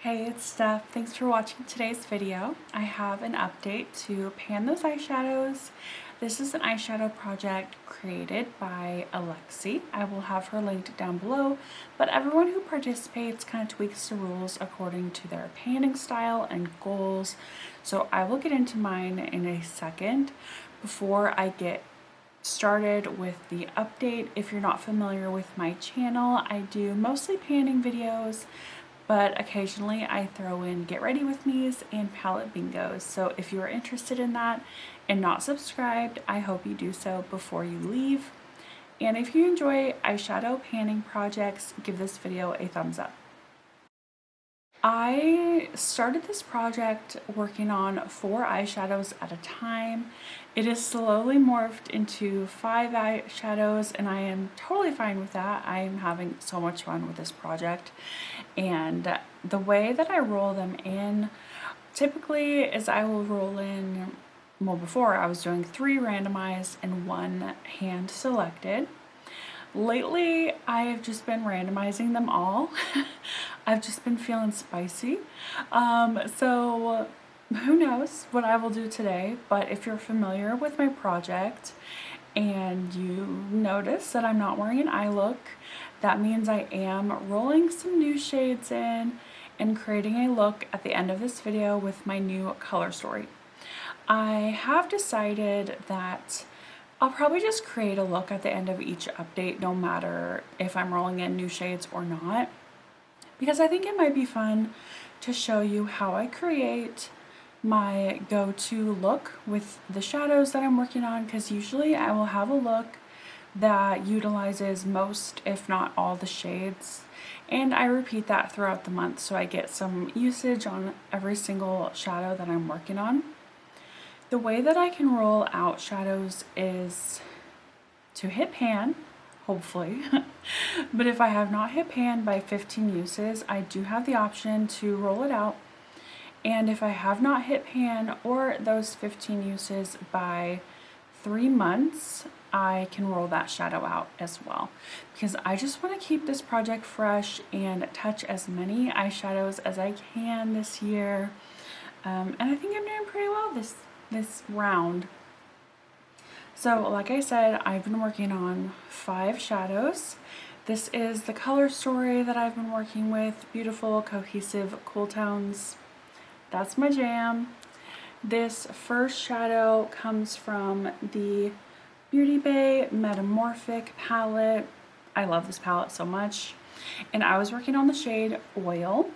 Hey, it's Steph. Thanks for watching today's video. I have an update to pan those eyeshadows. This is an eyeshadow project created by Alexi. I will have her linked down below, but everyone who participates kind of tweaks the rules according to their panning style and goals. So I will get into mine in a second. Before I get started with the update, if you're not familiar with my channel, I do mostly panning videos, but occasionally I throw in get ready with me's and palette bingos. So if you are interested in that and not subscribed, I hope you do so before you leave. And if you enjoy eyeshadow panning projects, give this video a thumbs up. I started this project working on 4 eyeshadows at a time. It is slowly morphed into 5 eyeshadows and I am totally fine with that. I am having so much fun with this project. And the way that I roll them in typically is I will roll in, well, before I was doing 3 randomized and 1 hand selected. Lately, I've just been randomizing them all. I've just been feeling spicy. So who knows what I will do today, but if you're familiar with my project and you notice that I'm not wearing an eye look, that means I am rolling some new shades in and creating a look at the end of this video with my new color story. I have decided that I'll probably just create a look at the end of each update, no matter if I'm rolling in new shades or not, because I think it might be fun to show you how I create my go-to look with the shadows that I'm working on, because usually I will have a look that utilizes most, if not all, the shades, and I repeat that throughout the month so I get some usage on every single shadow that I'm working on. The way that I can roll out shadows is to hit pan, hopefully, but if I have not hit pan by 15 uses, I do have the option to roll it out, and if I have not hit pan or those 15 uses by 3 months, I can roll that shadow out as well, because I just want to keep this project fresh and touch as many eyeshadows as I can this year, and I think I'm doing pretty well this round. So like I said, I've been working on 5 shadows. This is the color story that I've been working with, beautiful, cohesive, cool tones. That's my jam. This first shadow comes from the Beauty Bay Metamorphic palette. I love this palette so much. And I was working on the shade Oil.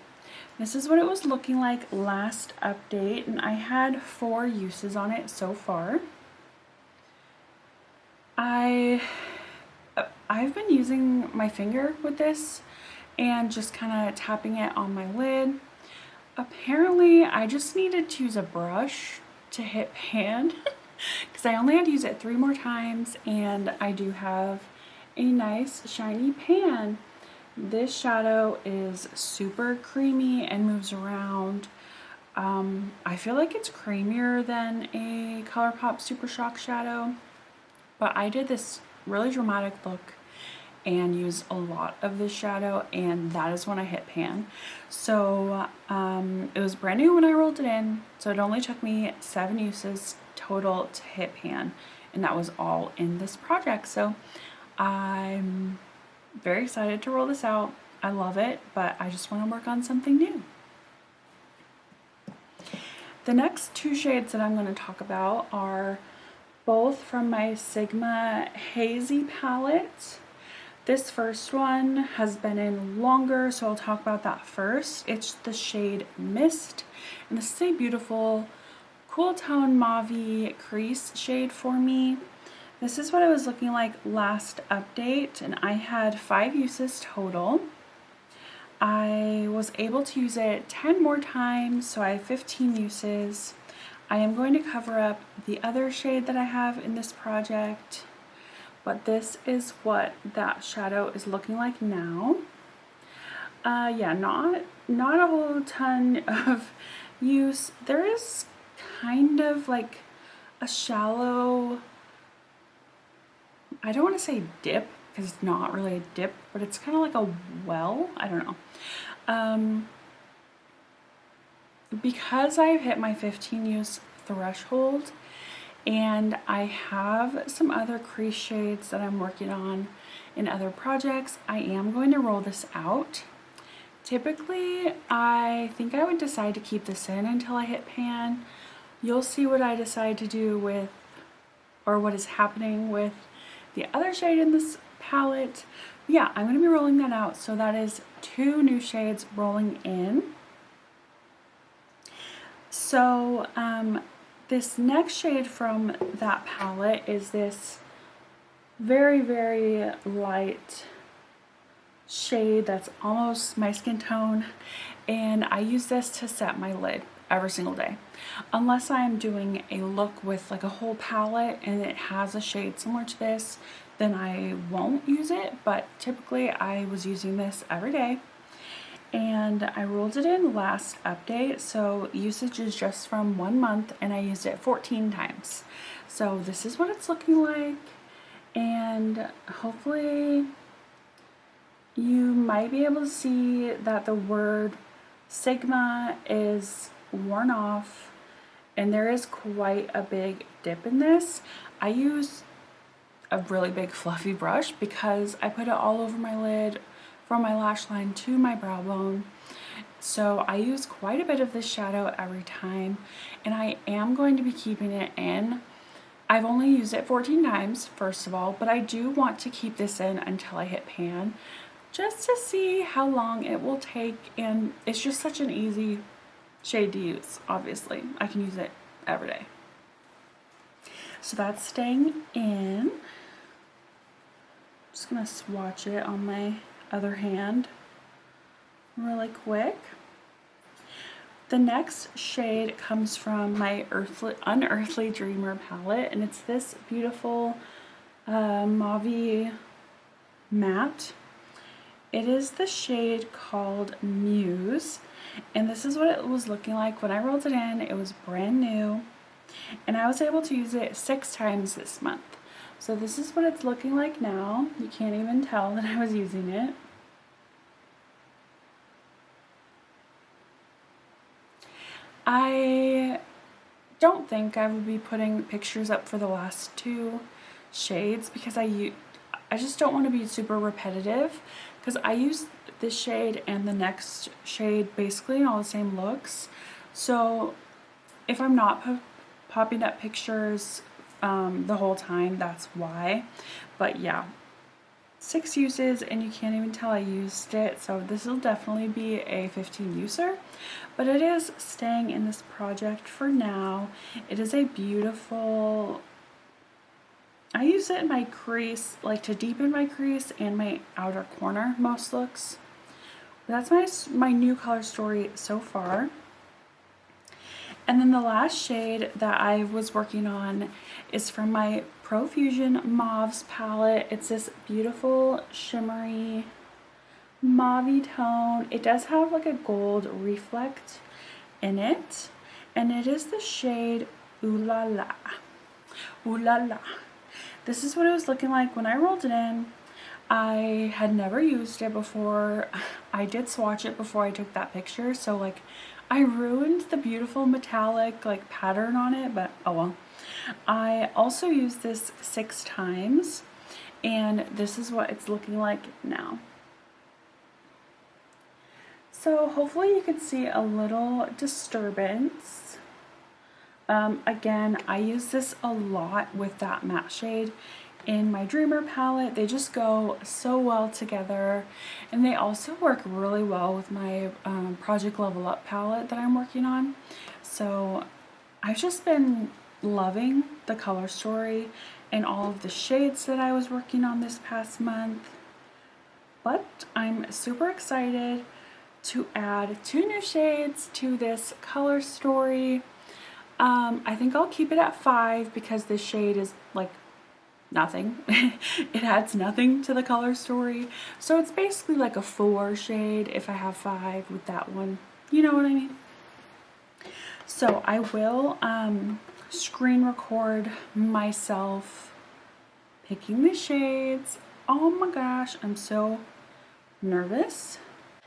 This is what it was looking like last update, and I had 4 uses on it so far. I've been using my finger with this and just kind of tapping it on my lid. Apparently, I just needed to use a brush to hit pan because I only had to use it 3 more times, and I do have a nice shiny pan. This shadow is super creamy and moves around. I feel like it's creamier than a ColourPop Super Shock shadow, but I did this really dramatic look and used a lot of this shadow, and that is when I hit pan. So it was brand new when I rolled it in, so it only took me 7 uses total to hit pan, and that was all in this project. So I'm very excited to roll this out. I love it, but I just want to work on something new. The next 2 shades that I'm going to talk about are both from my Sigma Hazy palette. This first one has been in longer, so I'll talk about that first. It's the shade Mist, and this is a beautiful cool tone mauve crease shade for me. This is what it was looking like last update, and I had 5 uses total. I was able to use it 10 more times, so I have 15 uses. I am going to cover up the other shade that I have in this project, but this is what that shadow is looking like now. Yeah, not a whole ton of use. There is kind of like a shallow, I don't want to say dip because it's not really a dip, but it's kind of like a well, I don't know. because I've hit my 15 use threshold and I have some other crease shades that I'm working on in other projects, I am going to roll this out. Typically, I think I would decide to keep this in until I hit pan. You'll see what I decide to do with, or what is happening with the other shade in this palette. Yeah, I'm going to be rolling that out. So that is 2 new shades rolling in. So this next shade from that palette is this very, very light shade that's almost my skin tone, and I use this to set my lid every single day. Unless I'm doing a look with like a whole palette and it has a shade similar to this, then I won't use it, but typically I was using this every day. And I rolled it in last update, so usage is just from 1 month, and I used it 14 times. So this is what it's looking like, and hopefully you might be able to see that the word Sigma is worn off, and there is quite a big dip in this. I use a really big fluffy brush because I put it all over my lid from my lash line to my brow bone. So I use quite a bit of this shadow every time, and I am going to be keeping it in. I've only used it 14 times, first of all, but I do want to keep this in until I hit pan, just to see how long it will take, and it's just such an easy shade to use, obviously. I can use it every day. So that's staying in. Just gonna swatch it on my other hand really quick. The next shade comes from my Unearthly Dreamer palette, and it's this beautiful mauve matte. It is the shade called Muse, and this is what it was looking like when I rolled it in. It was brand new, and I was able to use it 6 times this month. So this is what it's looking like now. You can't even tell that I was using it. I don't think I would be putting pictures up for the last 2 shades because I just don't want to be super repetitive, because I use this shade and the next shade basically in all the same looks. So if I'm not popping up pictures the whole time, that's why. But yeah, 6 uses and you can't even tell I used it, so this will definitely be a 15 user, but it is staying in this project for now. It is a beautiful, I use it in my crease, like to deepen my crease and my outer corner most looks. That's my new color story so far. And then the last shade that I was working on is from my Profusion Mauves palette. It's this beautiful shimmery mauve tone. It does have like a gold reflect in it, and it is the shade Ooh La La. Ooh La La. This is what it was looking like when I rolled it in. I had never used it before. I did swatch it before I took that picture, so like I ruined the beautiful metallic like pattern on it, but oh well. I also used this 6 times, and this is what it's looking like now. So hopefully you can see a little disturbance. Again, I use this a lot with that matte shade in my Dreamer palette. They just go so well together, and they also work really well with my Project Level Up palette that I'm working on. So I've just been loving the color story and all of the shades that I was working on this past month. But I'm super excited to add 2 new shades to this color story. I think I'll keep it at 5 because this shade is like nothing. It adds nothing to the color story. So it's basically like a 4 shade if I have 5 with that one. You know what I mean? So I will screen record myself picking the shades. Oh my gosh, I'm so nervous.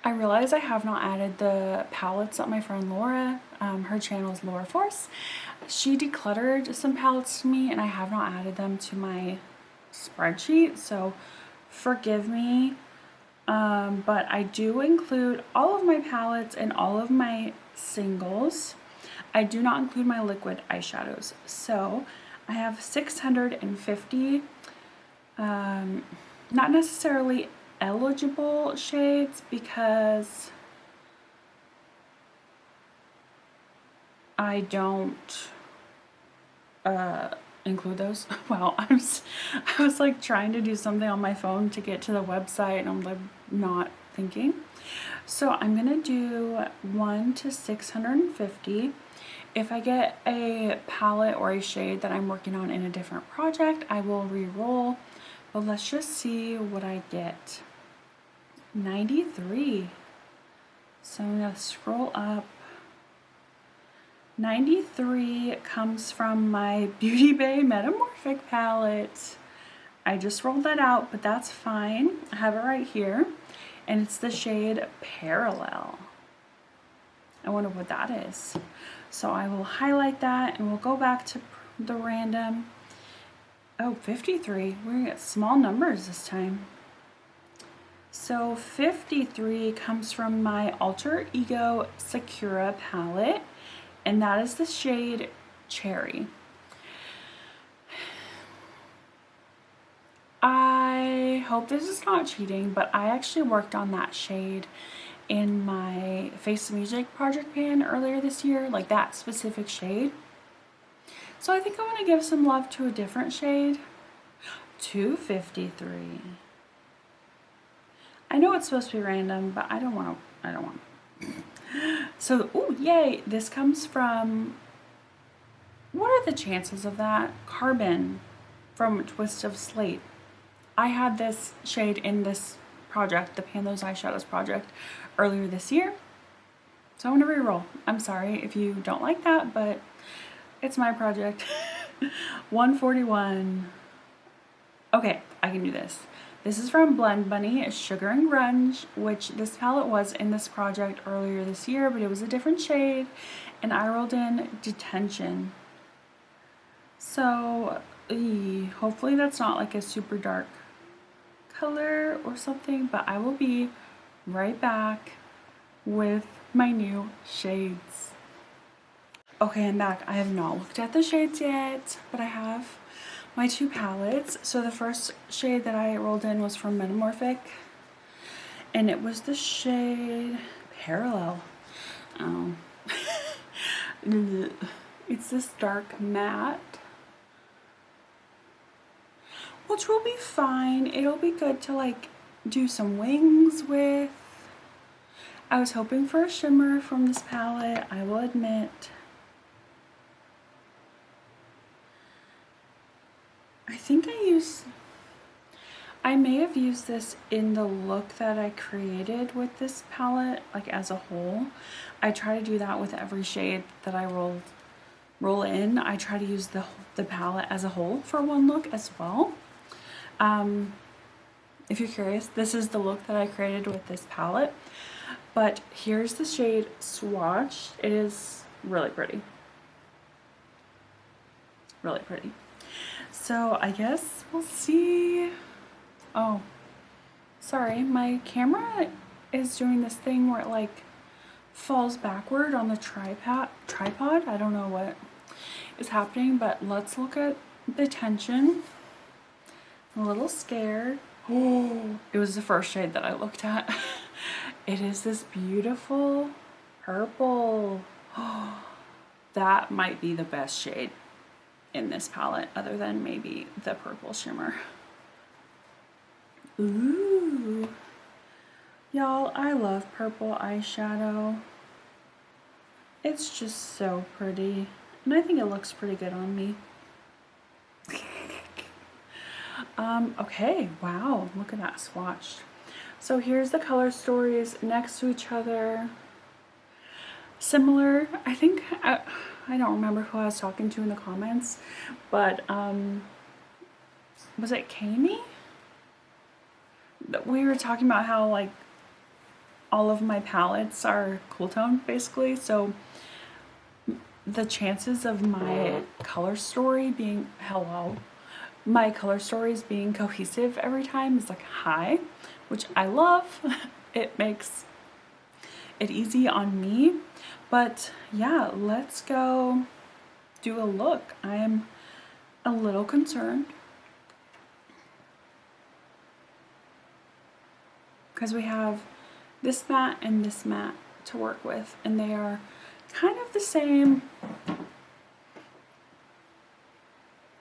I realize I have not added the palettes that my friend Laura, her channel is Laura Force. She decluttered some palettes to me and I have not added them to my spreadsheet, so forgive me. But I do include all of my palettes and all of my singles. I do not include my liquid eyeshadows. So I have 650, not necessarily eligible shades because I don't include those. Well, I was like trying to do something on my phone to get to the website and I'm like not thinking. So I'm gonna do 1 to 650. If I get a palette or a shade that I'm working on in a different project, I will re-roll. But let's just see what I get. 93. So I'm gonna scroll up. 93 comes from my Beauty Bay Metamorphic palette. I just rolled that out, but that's fine. I have it right here, and it's the shade Parallel. I wonder what that is. So I will highlight that, and we'll go back to the random. Oh, 53. We're gonna get small numbers this time. So 53 comes from my Alter Ego Sakura palette, and that is the shade Cherry. I hope this is not cheating, but I actually worked on that shade in my Face Music project pan earlier this year, like that specific shade. So I think I want to give some love to a different shade. 253. I know it's supposed to be random, but I don't want to. So, oh yay, this comes from, what are the chances of that? Carbon from Twist of Slate. I had this shade in this project, the Pan Those Eyeshadows project, earlier this year. So I'm gonna re-roll. I'm sorry if you don't like that, but it's my project. 141. Okay, I can do this. This is from Blend Bunny, Sugar and Grunge, which this palette was in this project earlier this year, but it was a different shade, and I rolled in Detention. So, hopefully that's not like a super dark color or something, but I will be right back with my new shades. Okay, I'm back. I have not looked at the shades yet, but I have my two palettes. So the first shade that I rolled in was from Metamorphic, and it was the shade Parallel. Oh. It's this dark matte, which will be fine. It'll be good to like do some wings with. I was hoping for a shimmer from this palette, I will admit. I may have used this in the look that I created with this palette, like as a whole. I try to do that with every shade that I roll in. I try to use the palette as a whole for one look as well. If you're curious, this is the look that I created with this palette. But here's the shade Swatch. It is really pretty. Really pretty. So I guess we'll see. Oh, sorry, my camera is doing this thing where it like falls backward on the tripod. I don't know what is happening, but let's look at the tension. I'm a little scared. Oh, it was the first shade that I looked at. It is this beautiful purple. Oh, that might be the best shade in this palette, other than maybe the purple shimmer. Ooh, y'all, I love purple eyeshadow. It's just so pretty, and I think it looks pretty good on me. Okay, wow, look at that swatched. So here's the color stories next to each other. Similar, I think, I don't remember who I was talking to in the comments, but was it Kami? We were talking about how like all of my palettes are cool tone basically, so the chances of my color story being, my color stories being cohesive every time is like high, which I love. It makes it easy on me. But yeah, let's go do a look. I'm a little concerned because we have this matte and this matte to work with, and they are kind of the same.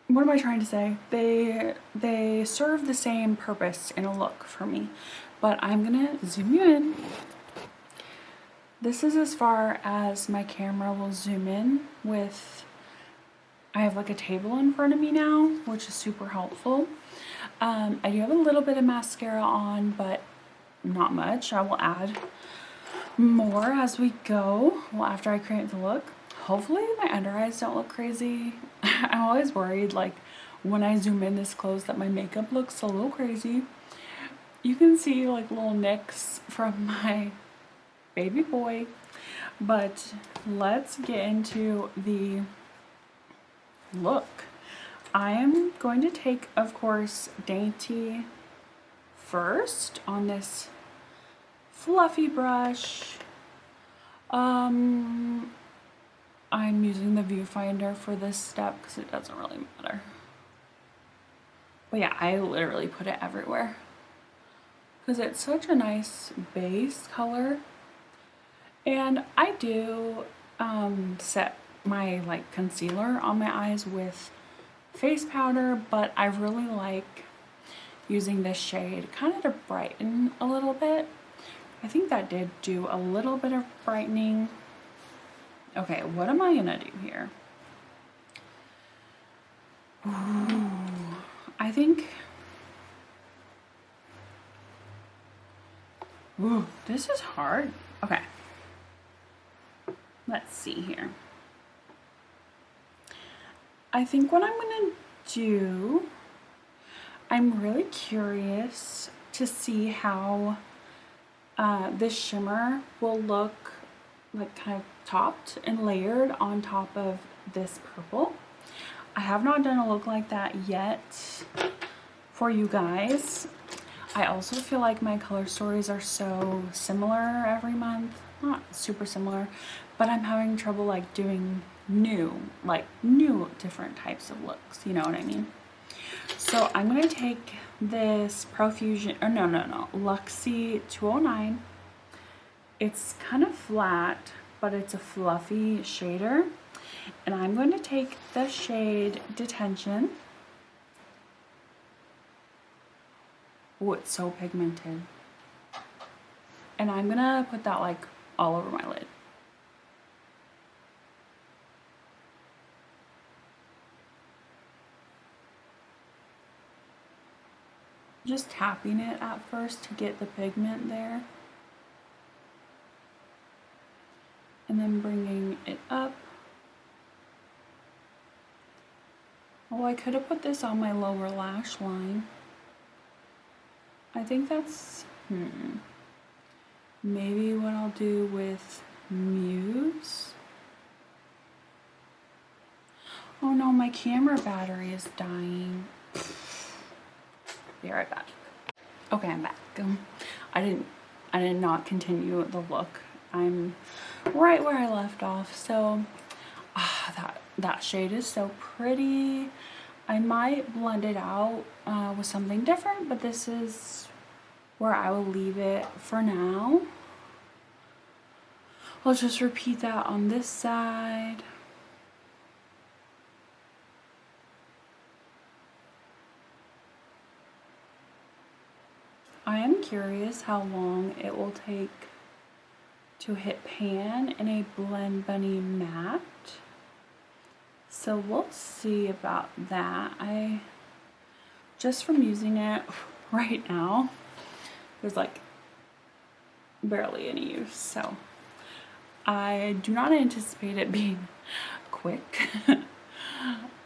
What am I trying to say? They serve the same purpose in a look for me, but I'm gonna zoom you in. This is as far as my camera will zoom in with. I have like a table in front of me now, which is super helpful. I do have a little bit of mascara on, but not much. I will add more as we go, well, after I create the look. Hopefully my under eyes don't look crazy. I'm always worried, like, when I zoom in this close that my makeup looks a little crazy. You can see like little nicks from my baby boy. But let's get into the look. I am going to take, of course, Dainty first on this fluffy brush. I'm using the viewfinder for this step because it doesn't really matter. But yeah, I literally put it everywhere because it's such a nice base color. And I do set my like concealer on my eyes with face powder, but I really like using this shade kind of to brighten a little bit. I think that did do a little bit of brightening. Okay, what am I gonna do here? Ooh, I think, ooh, this is hard. Okay, let's see here. I think what I'm gonna do, I'm really curious to see how this shimmer will look like kind of topped and layered on top of this purple. I have not done a look like that yet for you guys. I also feel like my color stories are so similar every month. Not super similar, but I'm having trouble like doing new different types of looks, you know what I mean? So I'm gonna take this Profusion, or no, Luxie 209. It's kind of flat, but it's a fluffy shader. And I'm going to take the shade Detention. Oh, it's so pigmented. And I'm gonna put that like all over my lid. Just tapping it at first to get the pigment there. And then bringing it up. Oh, I could have put this on my lower lash line. I think that's, maybe what I'll do with Muse. Oh no, my camera battery is dying. Be right back. Okay, I'm back. I did not continue the look. I'm right where I left off. So that shade is so pretty. I might blend it out with something different, but this is where I will leave it for now. I'll just repeat that on this side. I am curious how long it will take to hit pan in a Blend Bunny matte. So we'll see about that. Just from using it right now, there's like barely any use. So I do not anticipate it being quick.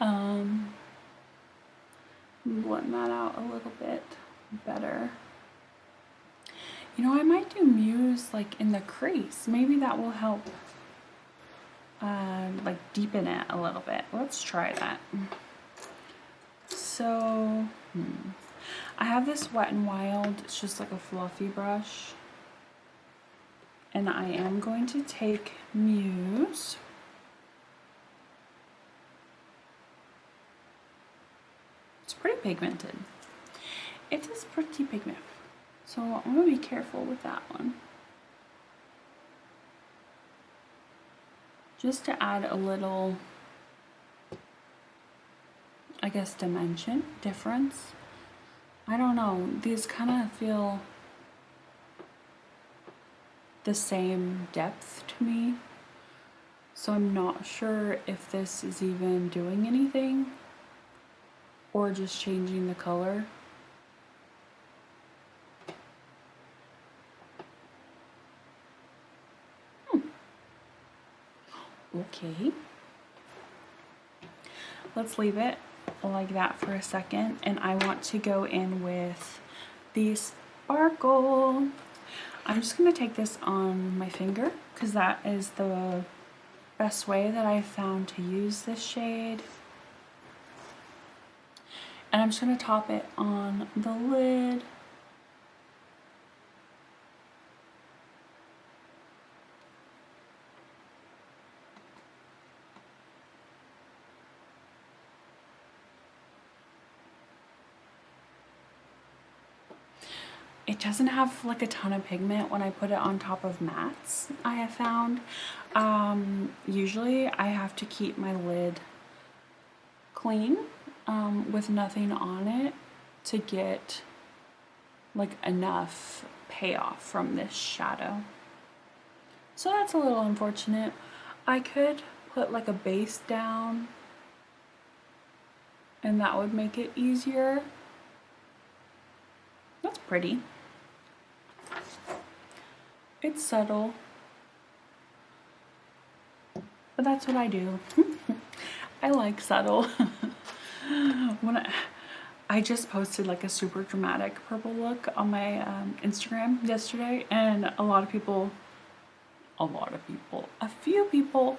Blend that out a little bit better. You know, I might do Muse like in the crease. Maybe that will help like deepen it a little bit. Let's try that. So, I have this Wet n Wild. It's just like a fluffy brush. And I am going to take Muse. It's pretty pigmented. It is pretty pigmented. So I'm going to be careful with that one. Just to add a little, I guess, difference. I don't know. These kind of feel the same depth to me. So I'm not sure if this is even doing anything or just changing the color. Okay. Let's leave it like that for a second, and I want to go in with the sparkle. I'm just going to take this on my finger because that is the best way that I've found to use this shade. And I'm just going to top it on the lid. It doesn't have like a ton of pigment when I put it on top of mattes, I have found. Usually I have to keep my lid clean with nothing on it to get like enough payoff from this shadow. So that's a little unfortunate. I could put like a base down and that would make it easier. That's pretty. It's subtle, but that's what I do. I like subtle. When I just posted like a super dramatic purple look on my Instagram yesterday, and a few people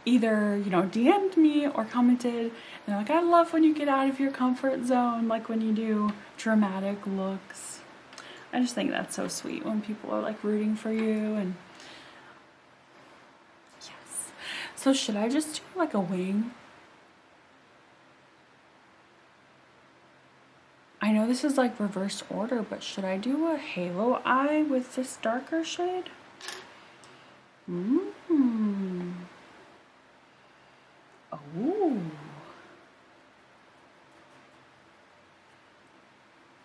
either, you know, DM'd me or commented, and they're like, I love when you get out of your comfort zone, like when you do dramatic looks. I just think that's so sweet when people are like rooting for you. And yes. So should I just do like a wing? I know this is like reverse order, but should I do a halo eye with this darker shade? Oh.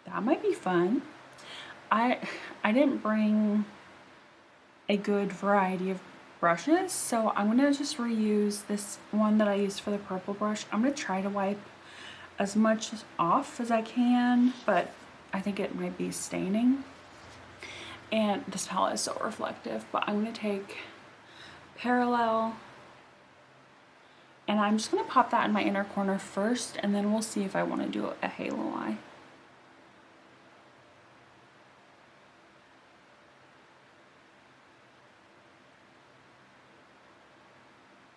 That might be fun. I didn't bring a good variety of brushes, so I'm gonna just reuse this one that I used for the purple brush. I'm gonna try to wipe as much off as I can, but I think it might be staining. And this palette is so reflective, but I'm gonna take Parallel, and I'm just gonna pop that in my inner corner first, and then we'll see if I wanna do a halo eye.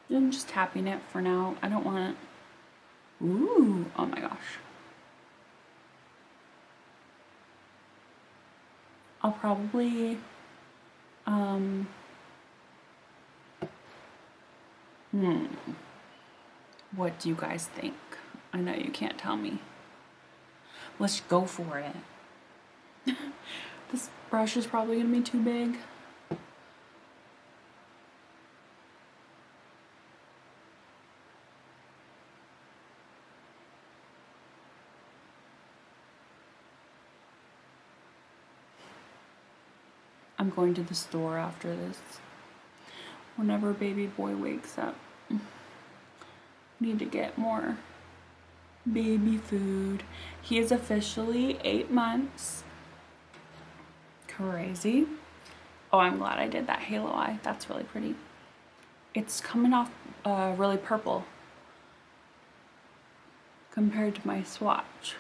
I'm just tapping it for now. I don't want it. Ooh, oh my gosh. I'll probably, what do you guys think? I know you can't tell me. Let's go for it. This brush is probably gonna be too big. I'm going to the store after this. Whenever baby boy wakes up. Need to get more baby food. He is officially 8 months. Crazy. Oh, I'm glad I did that halo eye. That's really pretty. It's coming off really purple compared to my swatch.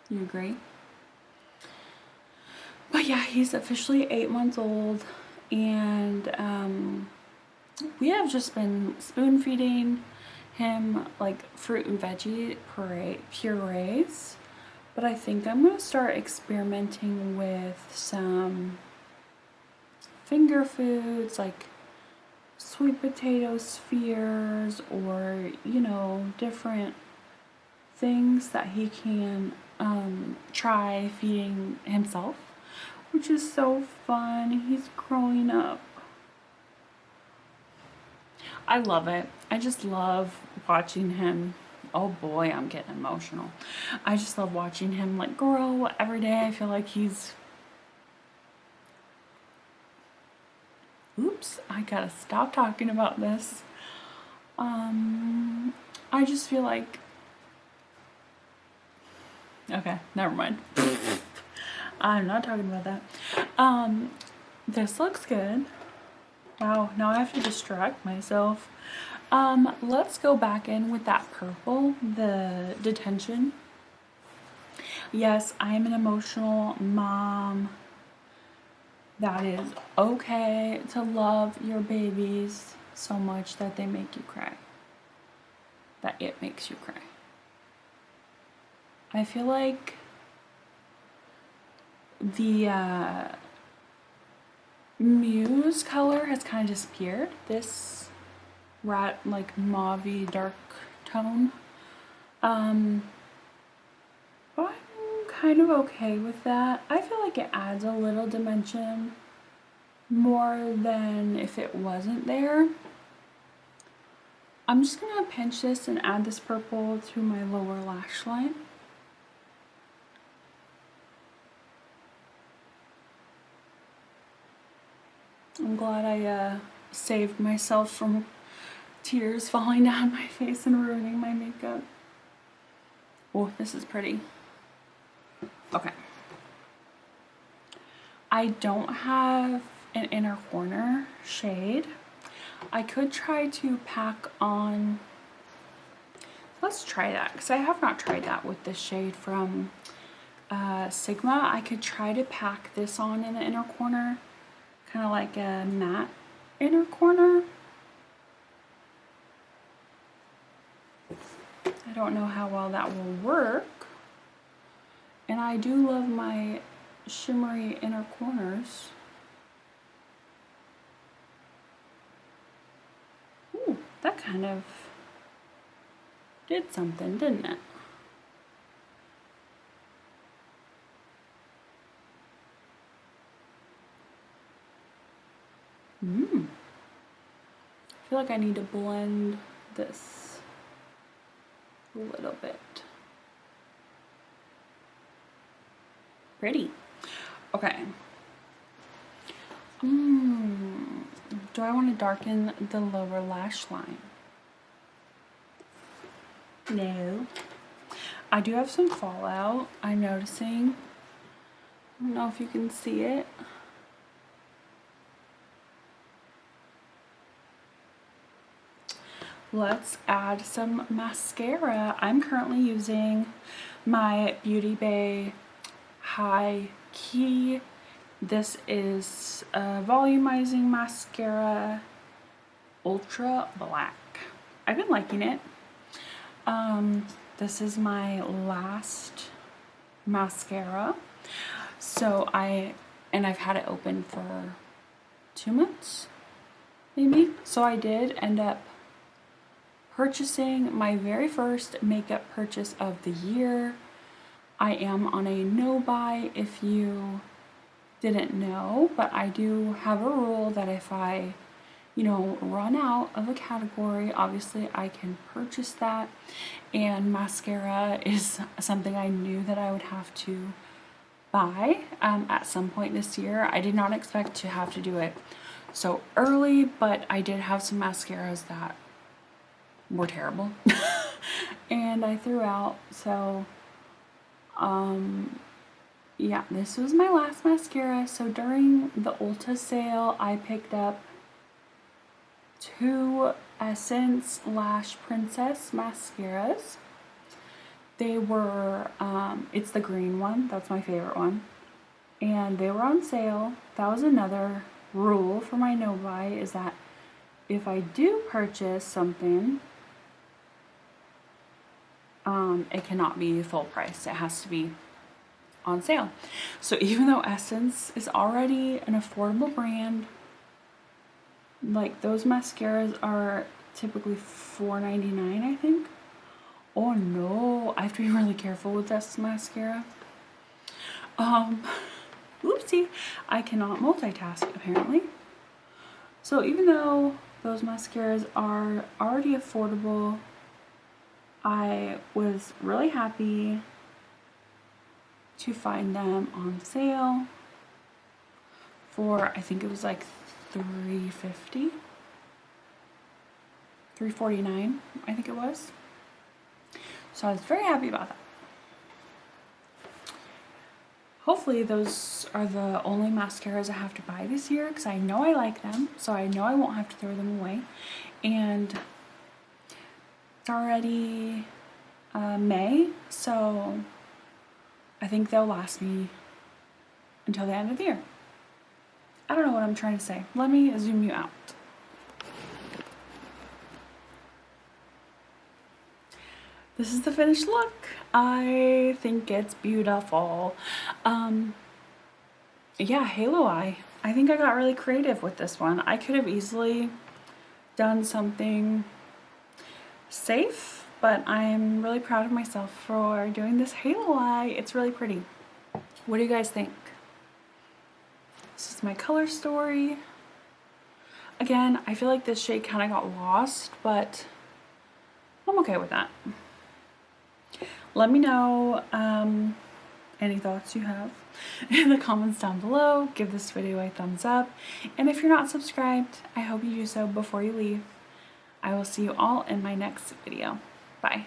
You agree? yeah, he's officially 8 months old, and we have just been spoon feeding him like fruit and veggie purees, but I think I'm gonna start experimenting with some finger foods like sweet potato spheres, or you know, different things that he can try feeding himself, which is so fun. He's growing up. I love it. I just love watching him. Oh boy, I'm getting emotional. I just love watching him like grow every day. I feel like he's... Oops, I gotta stop talking about this. I just feel like... Okay, never mind. I'm not talking about that. This looks good. Wow, now I have to distract myself. Let's go back in with that purple, the detention. Yes, I'm an emotional mom. That is okay to love your babies so much that they make you cry. That it makes you cry. I feel like the Muse color has kind of disappeared. This rat like mauve-y dark tone. But I'm kind of okay with that. I feel like it adds a little dimension more than if it wasn't there. I'm just gonna pinch this and add this purple to my lower lash line. I'm glad I saved myself from tears falling down my face and ruining my makeup. Oh, this is pretty. Okay. I don't have an inner corner shade. I could try to pack on... Let's try that, because I have not tried that with this shade from Sigma. I could try to pack this on in the inner corner. Kind of like a matte inner corner. I don't know how well that will work. And I do love my shimmery inner corners. Ooh, that kind of did something, didn't it? I feel like I need to blend this a little bit. Pretty. Okay. Do I want to darken the lower lash line? No. I do have some fallout, I'm noticing. I don't know if you can see it. Let's add some mascara. I'm currently using my Beauty Bay High Key. This is a volumizing mascara, ultra black. I've been liking it. This is my last mascara. So I've had it open for 2 months, maybe. So I did end up purchasing my very first makeup purchase of the year. I am on a no buy if you didn't know, but I do have a rule that if I, run out of a category, obviously I can purchase that. And mascara is something I knew that I would have to buy at some point this year. I did not expect to have to do it so early, but I did have some mascaras that were terrible and I threw out. So yeah, this was my last mascara. So during the Ulta sale, I picked up 2 Essence Lash Princess mascaras. They were it's the green one, that's my favorite one. and they were on sale. That was another rule for my no buy, is that if I do purchase something, it cannot be full price. It has to be on sale. So even though Essence is already an affordable brand, like those mascaras are typically $4.99, I think. Oh no, I have to be really careful with this mascara. Oopsie, I cannot multitask apparently. So even though those mascaras are already affordable, I was really happy to find them on sale for, I think it was like $3.50, $3.49, I think it was. So I was very happy about that. Hopefully those are the only mascaras I have to buy this year, because I know I like them, so I know I won't have to throw them away. And it's already May, so I think they'll last me until the end of the year. I don't know what I'm trying to say. Let me zoom you out. This is the finished look. I think it's beautiful. Yeah, halo eye. I think I got really creative with this one. I could have easily done something safe, but I'm really proud of myself for doing this halo eye. It's really pretty. What do you guys think? This is my color story. Again, I feel like this shade kind of got lost, but I'm okay with that. Let me know any thoughts you have in the comments down below. Give this video a thumbs up. And if you're not subscribed, I hope you do so before you leave. I will see you all in my next video. Bye.